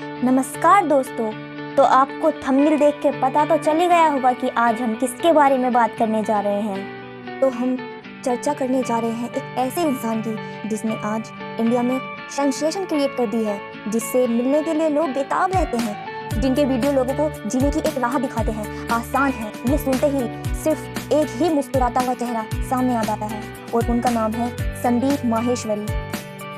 नमस्कार दोस्तों। तो आपको थंबनेल देख के पता तो चल ही गया होगा कि आज हम किसके बारे में बात करने जा रहे हैं। तो हम चर्चा करने जा रहे हैं एक ऐसे इंसान की जिसने आज इंडिया में सेंसेशन क्रिएट कर दी है, जिससे मिलने के लिए लोग बेताब रहते हैं, जिनके वीडियो लोगों को जीने की एक राह दिखाते हैं, आसान है। ये सुनते ही सिर्फ एक ही मुस्कुराता हुआ चेहरा सामने आ जाता है और उनका नाम है संदीप माहेश्वरी।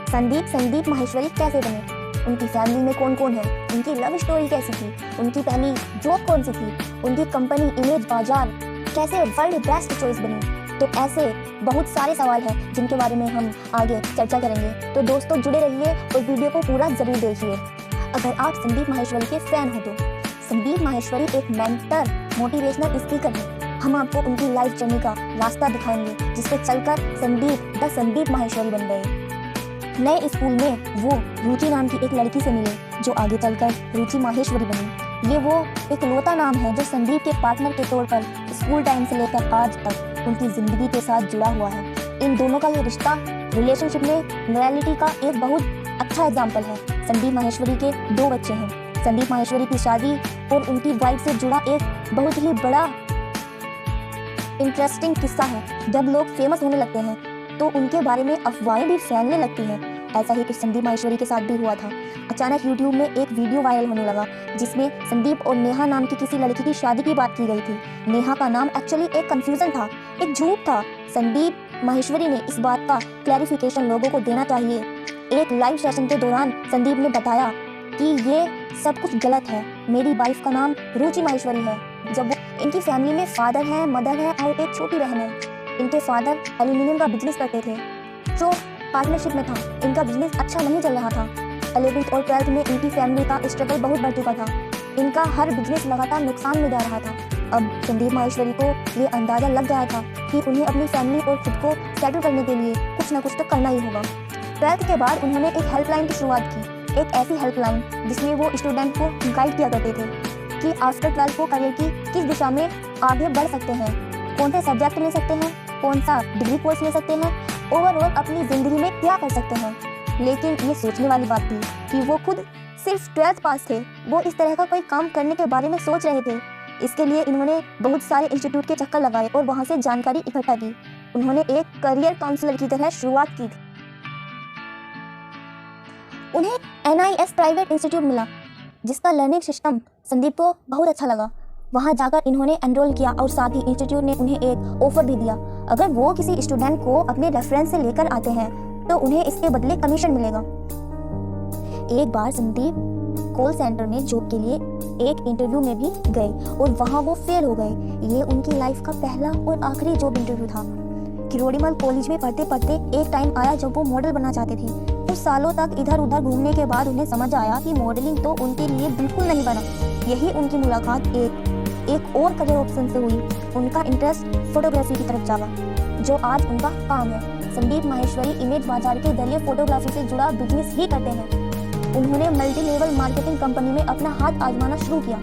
संदीप माहेश्वरी कैसे बने, उनकी फैमिली में कौन कौन है, उनकी लव स्टोरी कैसी थी, उनकी पहली जॉब कौन सी थी, उनकी कंपनी इमेज बाजार कैसे वर्ल्ड बेस्ट चॉइस बनी। तो ऐसे बहुत सारे सवाल हैं जिनके बारे में हम आगे चर्चा करेंगे। तो दोस्तों जुड़े रहिए और वीडियो को पूरा जरूर देखिए। अगर आप संदीप माहेश्वरी के फैन हो तो संदीप माहेश्वरी एक मेंटर, मोटिवेशनल स्पीकर है। हम आपको उनकी लाइफ जर्नी का रास्ता दिखाएंगे, जिससे चलकर संदीप माहेश्वरी बन गए। नए स्कूल में वो रुचि नाम की एक लड़की से मिले, जो आगे चलकर रुचि माहेश्वरी बनी। ये वो एक लौता नाम है जो संदीप के पार्टनर के तौर पर स्कूल टाइम से लेकर आज तक उनकी जिंदगी के साथ जुड़ा हुआ है। इन दोनों का ये रिश्ता रिलेशनशिप में लॉयल्टी का एक बहुत अच्छा एग्जाम्पल है। संदीप माहेश्वरी के 2 बच्चे हैं। संदीप माहेश्वरी की शादी और उनकी वाइफ से जुड़ा एक बहुत ही बड़ा इंटरेस्टिंग किस्सा है। जब लोग फेमस होने लगते हैं तो उनके बारे में अफवाहें भी फैलने लगती हैं। ऐसा ही कुछ संदीप माहेश्वरी के साथ भी हुआ था। अचानक यूट्यूब में एक वीडियो वायरल होने लगा, जिसमें संदीप और नेहा नाम की किसी लड़की की शादी की बात की गई थी। नेहा का नाम एक्चुअली एक कंफ्यूजन था, एक झूठ था। संदीप माहेश्वरी ने इस बात का क्लैरिफिकेशन लोगों को देना चाहिए। एक लाइव सेशन के दौरान संदीप ने बताया कि ये सब कुछ गलत है, मेरी वाइफ का नाम रुचि माहेश्वरी है। जब इनकी फैमिली में फादर है, मदर है और एक छोटी बहन है। इनके फादर एल्यूमिनियम का बिजनेस करते थे, जो पार्टनरशिप में था। इनका बिजनेस अच्छा नहीं चल रहा था। 11th और 12th में इनकी फैमिली का स्ट्रगल बहुत बढ़ चुका था। इनका हर बिजनेस लगातार नुकसान में जा रहा था। अब संदीप माहेश्वरी को ये अंदाजा लग गया था कि उन्हें अपनी फैमिली और खुद को सेटल करने के लिए कुछ ना कुछ तो करना ही होगा। 12th के बाद उन्होंने एक हेल्पलाइन की शुरुआत की, एक ऐसी हेल्पलाइन जिसमें वो स्टूडेंट को गाइड किया करते थे कि आफ्टर 12th को करियर की किस दिशा में आगे बढ़ सकते हैं, कौन से सब्जेक्ट ले सकते हैं, कौन सा डिग्री कोर्स ले सकते हैं, ओवरऑल अपनी जिंदगी में क्या कर सकते हैं। लेकिन ये सोचने वाली बात थी कि वो खुद सिर्फ 12th पास थे, वो इस तरह का कोई काम करने के बारे में सोच रहे थे। इसके लिए इन्होंने बहुत सारे इंस्टीट्यूट के चक्कर लगाए और वहां से जानकारी इकट्ठा की। उन्होंने एक करियर काउंसलर की तरह शुरुआत की थी। उन्हें NIS प्राइवेट इंस्टीट्यूट मिला, जिसका लर्निंग सिस्टम संदीप को बहुत अच्छा लगा। वहां जाकर इन्होंने एनरोल किया और साथ ही इंस्टीट्यूट ने उन्हें एक ऑफर भी दिया। अगर वो किसी स्टूडेंट को अपने रेफरेंस से लेकर आते हैं तो उन्हें इसके बदले कमीशन मिलेगा। एक बार संदीप कॉल सेंटर में जॉब के लिए एक इंटरव्यू में भी गए और वहां वो फेल हो गए। ये उनकी लाइफ का पहला और आखिरी जॉब इंटरव्यू था। किरोड़ीमल कॉलेज में पढ़ते पढ़ते एक टाइम आया जब वो मॉडल बनना चाहते थे। कुछ सालों तक इधर उधर घूमने के बाद उन्हें समझ आया कि मॉडलिंग तो उनके लिए बिल्कुल नहीं बना। यही उनकी मुलाकात एक और करियर ऑप्शन से हुई। उनका इंटरेस्ट फोटोग्राफी की तरफ जागा, जो आज उनका काम है। संदीप माहेश्वरी इमेज बाजार के जरिए फोटोग्राफी से जुड़ा बिजनेस ही करते हैं। उन्होंने मल्टी लेवल मार्केटिंग कंपनी में अपना हाथ आजमाना शुरू किया।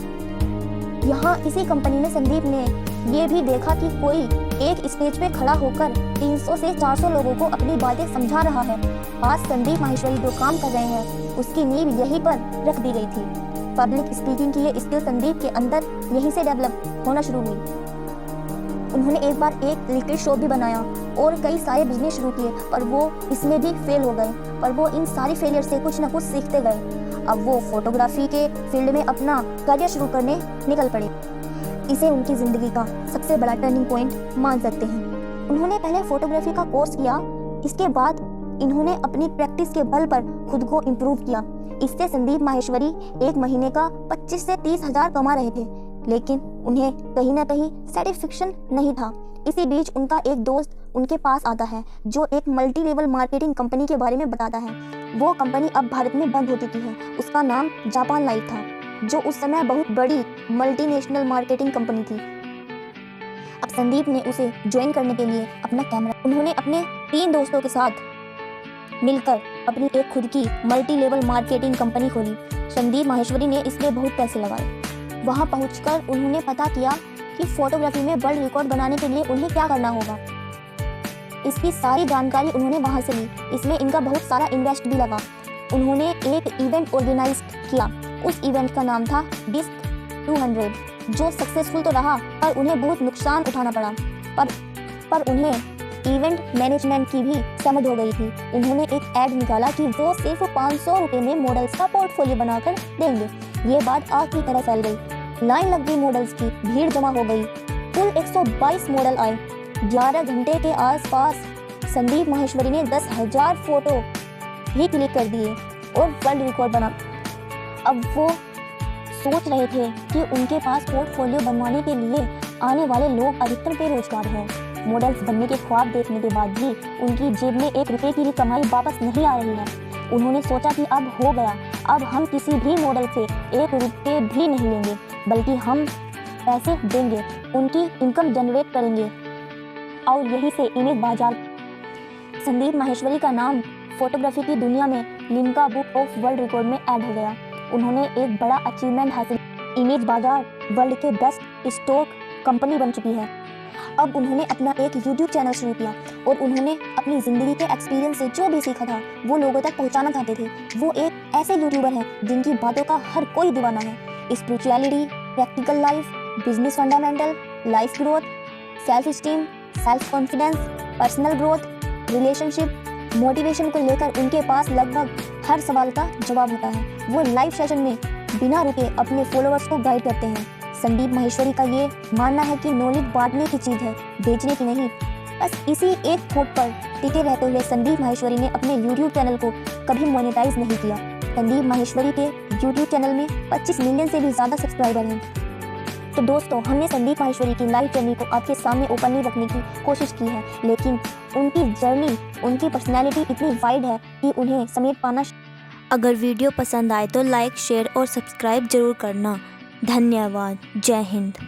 यहाँ इसी कंपनी में संदीप ने ये भी देखा कि कोई एक स्टेज पे खड़ा होकर 300 से 400 लोगों को अपनी बातें समझा रहा है। आज संदीप माहेश्वरी जो काम कर रहे हैं उसकी नींव यहीं पर रख दी गई थी। पब्लिक स्पीकिंग की ये स्किल संदीप के अंदर यहीं से डेवलप होना शुरू हुई। उन्होंने एक बार एक लिटिल शॉप भी बनाया और कई सारे बिजनेस शुरू किए, पर वो इसमें भी फेल हो गए। पर वो इन सारी फेलियर से कुछ ना कुछ सीखते गए। अब वो फोटोग्राफी के फील्ड में अपना करियर शुरू करने निकल पड़े। इसे उनकी जिंदगी का सबसे बड़ा टर्निंग पॉइंट मान सकते हैं। उन्होंने पहले फोटोग्राफी का कोर्स किया, इसके बाद इन्होंने अपनी प्रैक्टिस के बल पर खुद को इम्प्रूव किया। इससे संदीप माहेश्वरी एक महीने का 25 से 30 हजार कमा रहे थे, लेकिन उन्हें कहीं ना कहीं सेटिस्फेक्शन नहीं था। इसी बीच उनका एक दोस्त उनके पास आता है, जो एक मल्टी लेवल मार्केटिंग कंपनी के बारे में बताता है। वो कंपनी अब भारत में बंद हो चुकी है। उसका नाम जापान लाइफ था, जो उस समय बहुत बड़ी मल्टीनेशनल मार्केटिंग कंपनी थी। अब संदीप ने उसे ज्वाइन करने के लिए अपना कैमरा, उन्होंने अपने 3 दोस्तों के साथ मिलकर अपनी एक खुद की मल्टी लेवल मार्केटिंग कंपनी खोली। संदीप माहेश्वरी ने इसमें बहुत पैसे लगाए। वहां पहुंचकर उन्होंने पता किया कि फोटोग्राफी में वर्ल्ड रिकॉर्ड बनाने के लिए उन्हें क्या करना होगा। इसकी सारी जानकारी उन्होंने वहां से ली। इसमें इनका बहुत सारा इन्वेस्ट भी लगा। उन्होंने एक इवेंट ऑर्गेनाइज किया। उस इवेंट का नाम था डिस्क 200, जो सक्सेसफुल तो रहा पर उन्हें बहुत नुकसान उठाना पड़ा। पर उन्हें इवेंट मैनेजमेंट की भी समझ हो गई थी। उन्होंने एक ऐड निकाला कि वो सिर्फ 500 रुपये में मॉडल्स का पोर्टफोलियो बनाकर देंगे। ये बात आग की तरह फैल गई। लाइन लग गई, मॉडल्स की भीड़ जमा हो गई। कुल 122 मॉडल आए। 11 घंटे के आसपास संदीप माहेश्वरी ने 10,000 फोटो ही क्लिक कर दिए और वर्ल्ड रिकॉर्ड बना। अब वो सोच रहे थे कि उनके पास पोर्टफोलियो बनवाने के लिए आने वाले लोग अधिकतर बेरोजगार हैं। मॉडल्स बनने के ख्वाब देखने के बाद भी उनकी जेब में 1 रुपये की भी कमाई वापस नहीं आ रही है। उन्होंने सोचा कि अब हो गया, अब हम किसी भी मॉडल से 1 रुपये भी नहीं लेंगे, बल्कि हम पैसे देंगे, उनकी इनकम जनरेट करेंगे। और यहीं से इमेज बाजार। संदीप माहेश्वरी का नाम फोटोग्राफी की दुनिया में Limca book of world record में ऐड हो गया। उन्होंने एक बड़ा अचीवमेंट हासिल। इमेज बाजार वर्ल्ड के बेस्ट स्टॉक कंपनी बन चुकी है। अब उन्होंने अपना एक यूट्यूब चैनल शुरू किया और उन्होंने अपनी ज़िंदगी के एक्सपीरियंस से जो भी सीखा था वो लोगों तक पहुंचाना चाहते थे। वो एक ऐसे यूट्यूबर हैं जिनकी बातों का हर कोई दीवाना है। Spirituality, practical life, business fundamental, life growth, self esteem, self confidence, personal growth, relationship, motivation को लेकर उनके पास लगभग हर सवाल का जवाब होता है। वो लाइव सेशन में बिना रुके अपने फॉलोअर्स को गाइड करते हैं। संदीप माहेश्वरी का ये मानना है कि नॉलेज बांटने की चीज़ है, बेचने की नहीं। बस इसी एक थॉट पर टिके रहते हुए संदीप माहेश्वरी ने अपने यूट्यूब चैनल को कभी मोनेटाइज नहीं किया। संदीप माहेश्वरी के यूट्यूब चैनल में 25 मिलियन से भी ज़्यादा सब्सक्राइबर हैं। तो दोस्तों, हमने संदीप माहेश्वरी की लाइफ जर्नी को आपके सामने ओपनली रखने की कोशिश की है, लेकिन उनकी जर्नी, उनकी पर्सनैलिटी इतनी वाइड है कि उन्हें समेट पाना। अगर वीडियो पसंद आए तो लाइक, शेयर और सब्सक्राइब जरूर करना। धन्यवाद। जय हिंद।